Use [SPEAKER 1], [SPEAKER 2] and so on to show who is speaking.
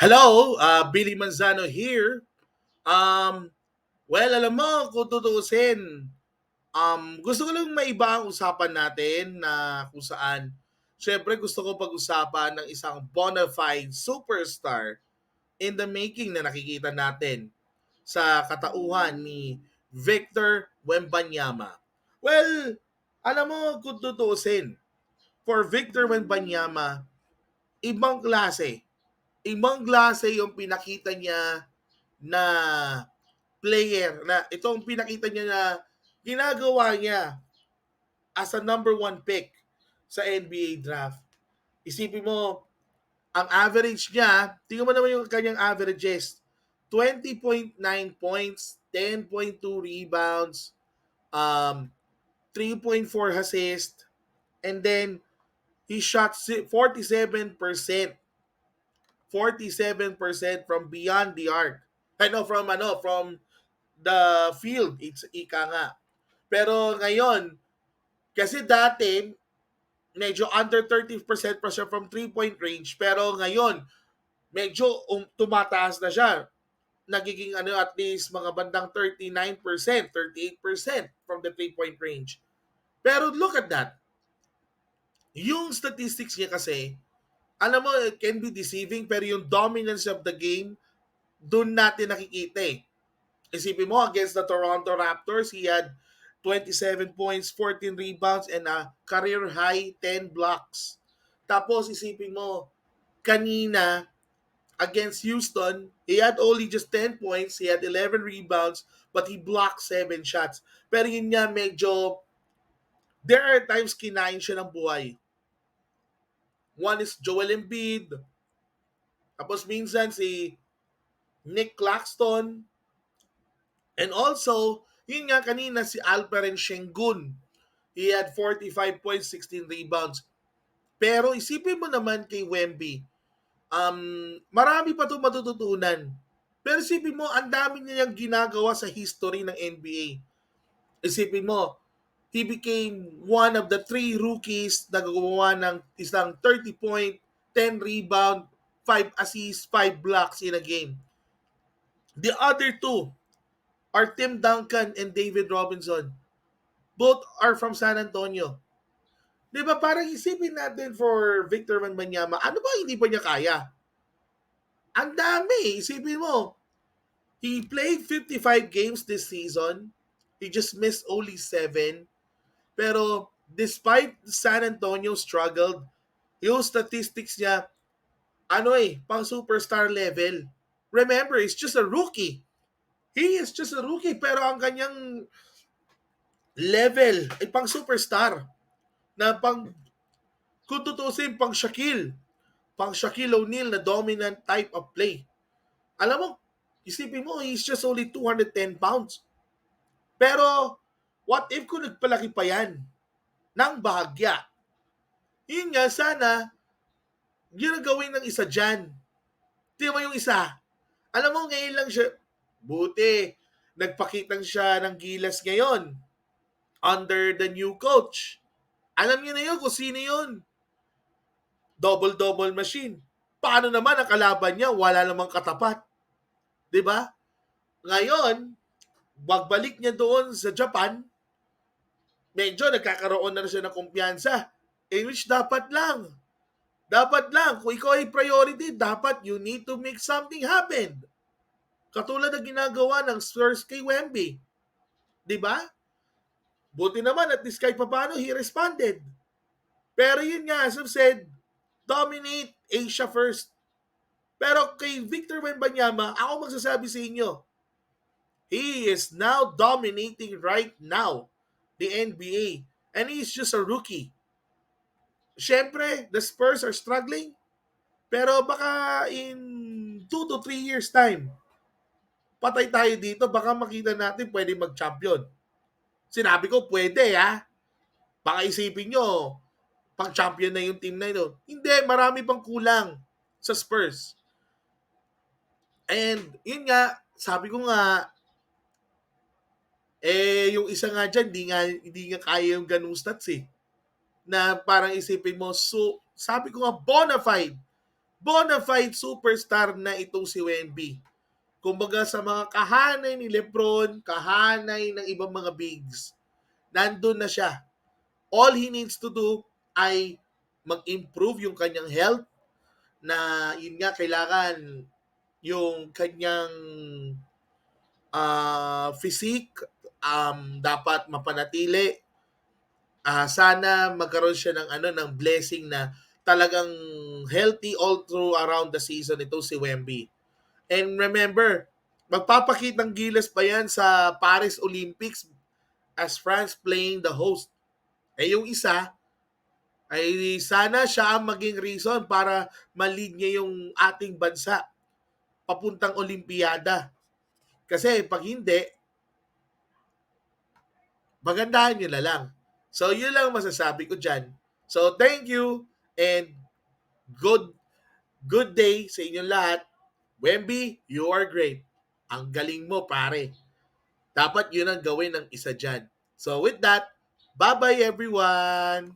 [SPEAKER 1] Hello, Billy Manzano here. Um, well, alam mo, kung tutuusin, gusto ko lang maiba ang usapan natin na kung saan, syempre gusto ko pag-usapan ng isang bona fide superstar in the making na nakikita natin sa katauhan ni Victor Wembanyama. Well, alam mo, kung tutuusin, for Victor Wembanyama, ibang klase. Ibang klase yung pinakita niya na player na itong pinakita niya na ginagawa niya as a number one pick sa NBA draft. Isipin mo, ang average niya, tingnan mo naman yung kanyang averages. 20.9 points, 10.2 rebounds, um, 3.4 assists, and then he shot 47% from beyond the arc. From the field, it's ika nga. Pero ngayon, kasi dati, medyo under 30% pa siya from 3-point range. Pero ngayon, medyo tumataas na siya. Nagiging at least mga bandang 39%, 38% from the 3-point range. Pero look at that. Yung statistics niya kasi, alam mo, it can be deceiving, pero yung dominance of the game, doon natin nakikita eh. Isipin mo, against the Toronto Raptors, he had 27 points, 14 rebounds, and a career high 10 blocks. Tapos isipin mo, kanina, against Houston, he had only just 10 points, he had 11 rebounds, but he blocked 7 shots. Pero yun nga, medyo, there are times kinain siya ng buhay. One is Joel Embiid, tapos minsan si Nick Claxton, and also, yun nga kanina si Alperen Sengun. He had 45 points, 16 rebounds. Pero isipin mo naman kay Wemby, marami pa ito matututunan. Pero isipin mo, ang dami niyang ginagawa sa history ng NBA. Isipin mo, he became one of the 3 rookies na gumawa ng isang 30 point, 10 rebound, 5 assists, 5 blocks in a game. The other two are Tim Duncan and David Robinson. Both are from San Antonio. Di ba parang isipin natin for Victor Wembanyama, ano ba hindi pa niya kaya? Ang dami. Isipin mo, he played 55 games this season. He just missed only 7. Pero despite San Antonio struggled, yung statistics niya, pang superstar level. Remember, he's just a rookie. He is just a rookie, pero ang kanyang level ay pang superstar. Na kung tutusin, pang Shaquille O'Neal na dominant type of play. Alam mo, isipin mo, he's just only 210 pounds. Pero, what if kung nagpalaki pa yan ng bahagya? Yun nga, sana, ginagawin ng isa dyan. Tingnan mo yung isa. Alam mo, ngayon lang siya, buti, nagpakitang siya ng gilas ngayon under the new coach. Alam niyo na yun kung sino yun. Double-double machine. Paano naman ang kalaban niya? Wala namang katapat. 'Di ba? Ngayon, pagbalik niya doon sa Japan, medyo nagkakaroon na siya ng kumpiyansa. In which dapat lang, kung ikaw ay priority, dapat you need to make something happen. Katulad ng ginagawa ng Spurs kay Wemby. 'Di ba? Buti naman at least kahit paano he responded. Pero yun nga, as I've said, dominate Asia first. Pero kay Victor Wembanyama, ako magsasabi sa inyo, he is now dominating right now the NBA. And he's just a rookie. Siyempre, the Spurs are struggling. Pero baka in 2 to 3 years time, patay tayo dito, baka makita natin pwede mag-champion. Sinabi ko, pwede ha. Baka isipin nyo, pang-champion na yung team na ito. Hindi, marami pang kulang sa Spurs. And yun nga, sabi ko nga, yung isa nga dyan, hindi nga kaya yung ganung stats eh. Na parang isipin mo, so, sabi ko nga, bona fide bona fide superstar na itong si Wemby. Kumbaga sa mga kahanay ni Lebron, kahanay ng ibang mga bigs, nandun na siya. All he needs to do ay mag-improve yung kanyang health, na yun nga kailangan yung kanyang physique dapat mapanatili. Sana magkaroon siya ng ng blessing na talagang healthy all through around the season ito si Wemby. And remember, magpapakitang gilas pa yan sa Paris Olympics as France playing the host. Yung isa ay sana siya ang maging reason para ma-lead niya yung ating bansa papuntang Olimpiada. Kasi pag hindi, magandahan nyo na lang. So, yun lang masasabi ko dyan. So, thank you and good good day sa inyong lahat. Wemby, you are great. Ang galing mo, pare. Dapat yun ang gawin ng isa dyan. So, with that, bye-bye everyone!